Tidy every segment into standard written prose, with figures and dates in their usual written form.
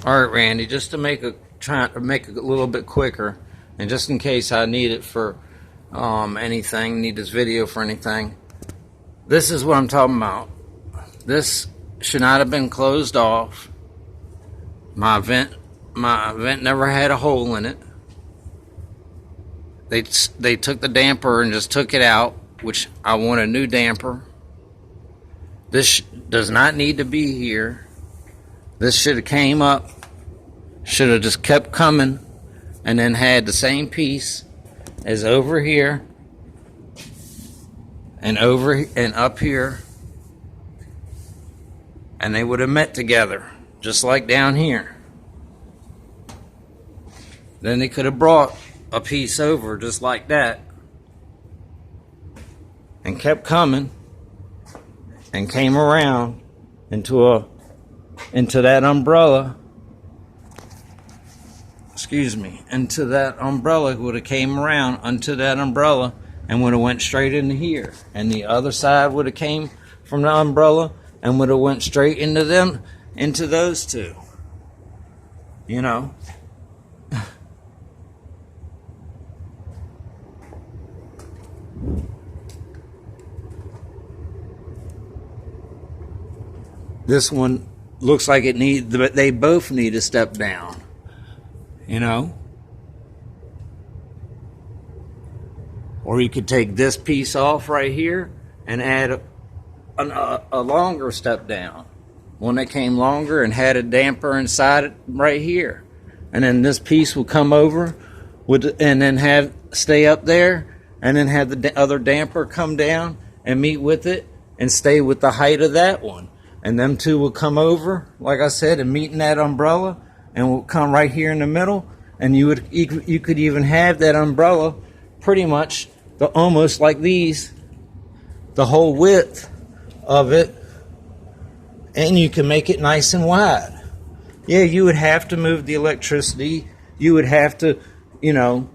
All right, Randy, just to try to make it a little bit quicker, and just in case I need it for anything, need this video for anything, this is what I'm talking about. This should not have been closed off. My vent never had a hole in it. They took the damper and just took it out, which I want a new damper. This does not need to be here. This should have came up, should have just kept coming, and then had the same piece as over here and over and up here, and they would have met together just like down here. Then they could have brought a piece over just like that and kept coming and came around into that umbrella. Excuse me, into that umbrella. Would have came around onto that umbrella and would have went straight into here, and the other side would have came from the umbrella and would have went straight into those two, you know. This one looks like it needs, but they both need a step down, you know. Or you could take this piece off right here and add a longer step down, one that came longer and had a damper inside it right here, and then this piece will come over and then stay up there, and then have the other damper come down and meet with it and stay with the height of that one. And them two will come over, like I said, and meet in that umbrella, and will come right here in the middle. And you could even have that umbrella pretty much almost like these, the whole width of it, and you can make it nice and wide. Yeah, you would have to move the electricity. You would have to, you know,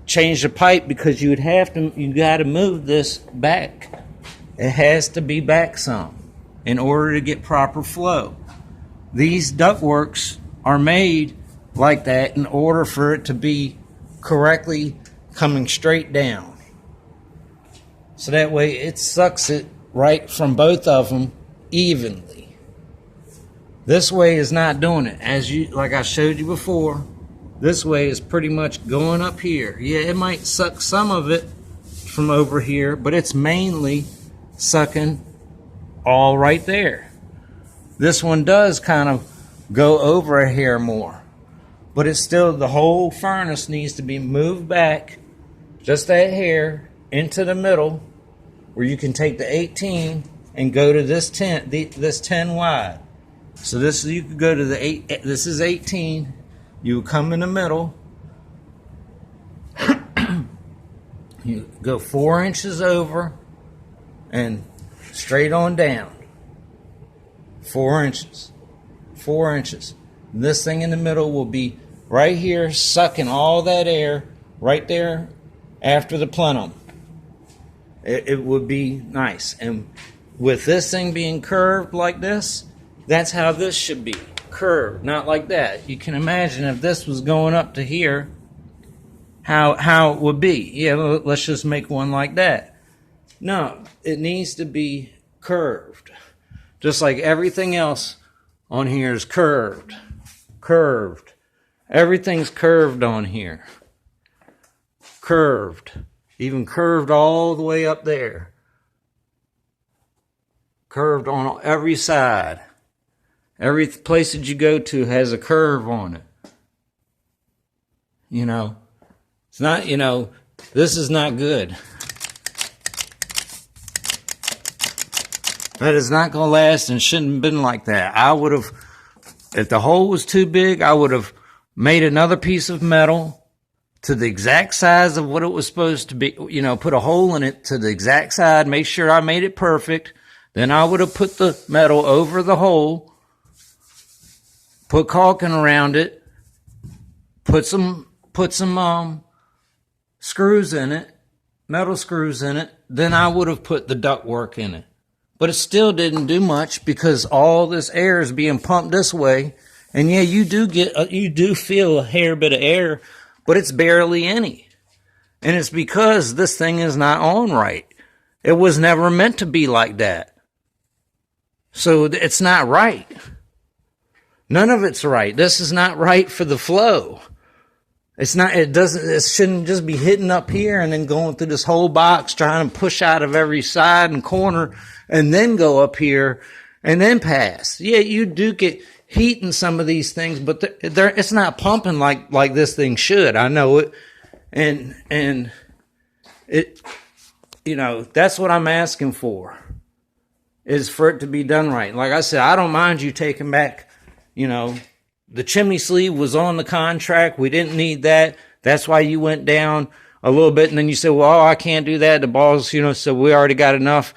change the pipe, because you got to move this back. It has to be back some in order to get proper flow. These ductworks are made like that in order for it to be correctly coming straight down. So that way it sucks it right from both of them evenly. This way is not doing it. Like I showed you before, this way is pretty much going up here. Yeah, it might suck some of it from over here, but it's mainly sucking all right there. This one does kind of go over a hair more, but it's still, the whole furnace needs to be moved back just that hair into the middle, where you can take the 18 and go to this 10, this 10 wide. So you could go to the 8. This is 18. You come in the middle. You go 4 inches over and straight on down. 4 inches. 4 inches. And this thing in the middle will be right here, sucking all that air right there after the plenum. It would be nice. And with this thing being curved like this, that's how this should be. Curved, not like that. You can imagine if this was going up to here, how it would be. Yeah, let's just make one like that. No, it needs to be curved. Just like everything else on here is curved. Curved. Everything's curved on here. Curved. Even curved all the way up there. Curved on every side. Every place that you go to has a curve on it. You know, it's not, you know, this is not good. That is not going to last and shouldn't have been like that. I would have, if the hole was too big, I would have made another piece of metal to the exact size of what it was supposed to be. You know, put a hole in it to the exact side, make sure I made it perfect. Then I would have put the metal over the hole, put caulking around it, put some screws in it, metal screws in it. Then I would have put the ductwork in it. But it still didn't do much, because all this air is being pumped this way, And yeah, you do feel a hair bit of air, but it's barely any. And it's because this thing is not on right. It was never meant to be like that. So it's not right. None of it's right. This is not right for the flow. It shouldn't just be hitting up here and then going through this whole box, trying to push out of every side and corner and then go up here and then pass. Yeah, you do get heat in some of these things, but it's not pumping like this thing should. I know it. And it, that's what I'm asking for, is for it to be done right. Like I said, I don't mind you taking back, the chimney sleeve was on the contract. We didn't need that. That's why you went down a little bit. And then you said, well, I can't do that. The balls, so we already got enough,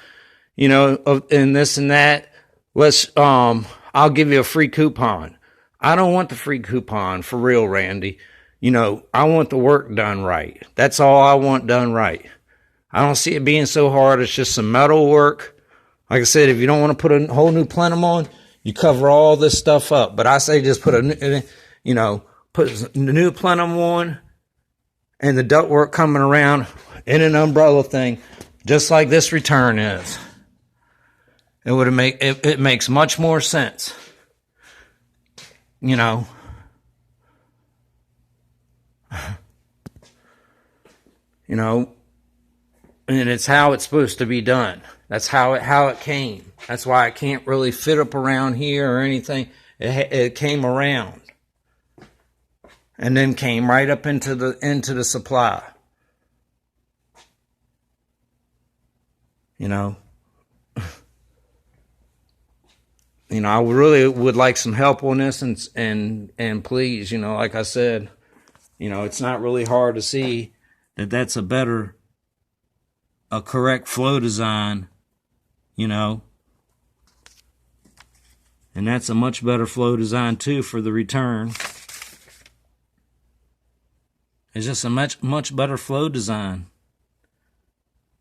in this and that. I'll give you a free coupon. I don't want the free coupon, for real, Randy. I want the work done right. That's all I want done right. I don't see it being so hard. It's just some metal work. Like I said, if you don't want to put a whole new plenum on, you cover all this stuff up. But I say just put a new plenum on and the ductwork coming around in an umbrella thing, just like this return is. It makes much more sense. And it's how it's supposed to be done. That's how it came. That's why it can't really fit up around here or anything. It came around, and then came right up into the supply. I really would like some help on this, and please, like I said, it's not really hard to see that that's a correct flow design, and that's a much better flow design too for the return. It's just a much better flow design,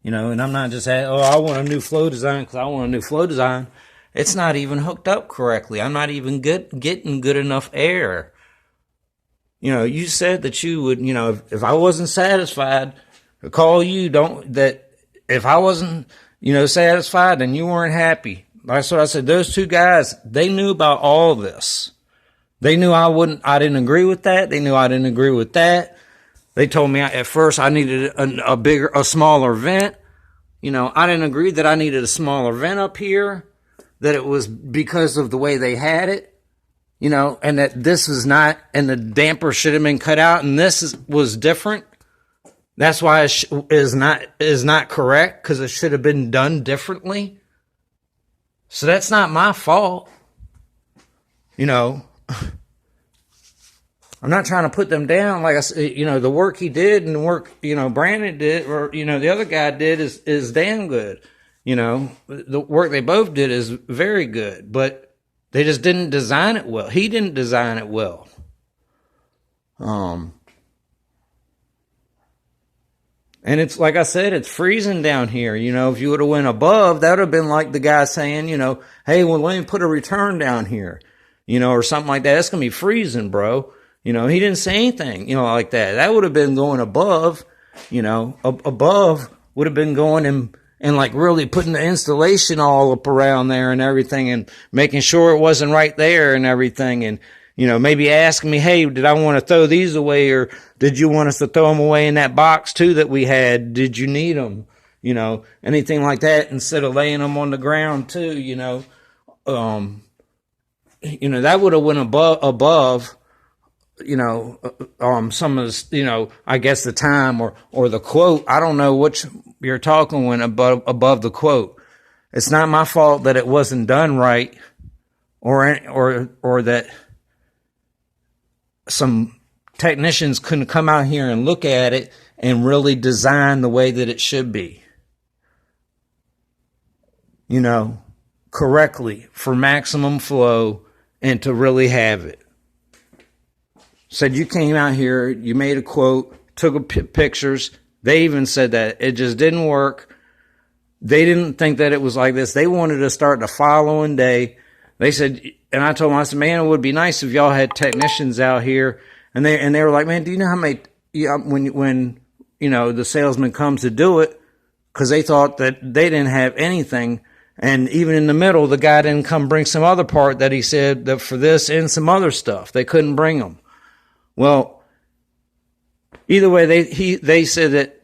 and I'm not just saying, I want a new flow design because I want a new flow design. It's not even hooked up correctly. I'm not even getting good enough air. You said that you would, if I wasn't satisfied, I'd call you. If I wasn't, satisfied, then you weren't happy. That's what I said. Those two guys, they knew about all this. They knew I didn't agree with that. They knew I didn't agree with that. They told me at first I needed a smaller vent. I didn't agree that I needed a smaller vent up here, that it was because of the way they had it, and that this was not, and the damper should have been cut out, and was different. That's why it is not correct, because it should have been done differently. So that's not my fault. I'm not trying to put them down. Like I said, the work he did and the work, Brandon did, or, the other guy did is damn good. The work they both did is very good, but they just didn't design it well. He didn't design it well. And it's like I said, it's freezing down here. If you would have went above, that would have been like the guy saying, hey, well, let me put a return down here, or something like that. It's going to be freezing, bro. He didn't say anything, like that. That would have been going above, above would have been going and like really putting the installation all up around there and everything, and making sure it wasn't right there and everything. And, maybe asking me, hey, did I want to throw these away, or did you want us to throw them away in that box too that we had? Did you need them? Anything like that, instead of laying them on the ground too, that would have went above, some of the, I guess the time or the quote. I don't know which you're talking when above the quote. It's not my fault that it wasn't done right, or that some technicians couldn't come out here and look at it and really design the way that it should be, correctly for maximum flow and to really have it. Said you came out here, you made a quote, took pictures. They even said that it just didn't work. They didn't think that it was like this. They wanted to start the following day. They said, and I told them, I said, man, it would be nice if y'all had technicians out here. And they were like, man, do you know how many, when you know, the salesman comes to do it, because they thought that they didn't have anything. And even in the middle, the guy didn't come bring some other part that he said that for this and some other stuff. They couldn't bring them. Well, either way, they said that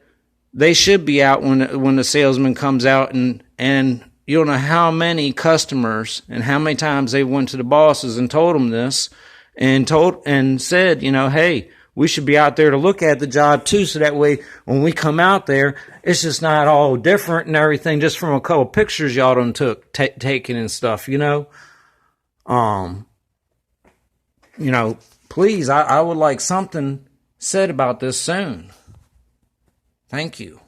they should be out when the salesman comes out, and you don't know how many customers and how many times they went to the bosses and told them this and said, you know, hey, we should be out there to look at the job too, so that way when we come out there, it's just not all different and everything just from a couple pictures y'all done taken and stuff, you know. You know, please, I would like something said about this soon. Thank you.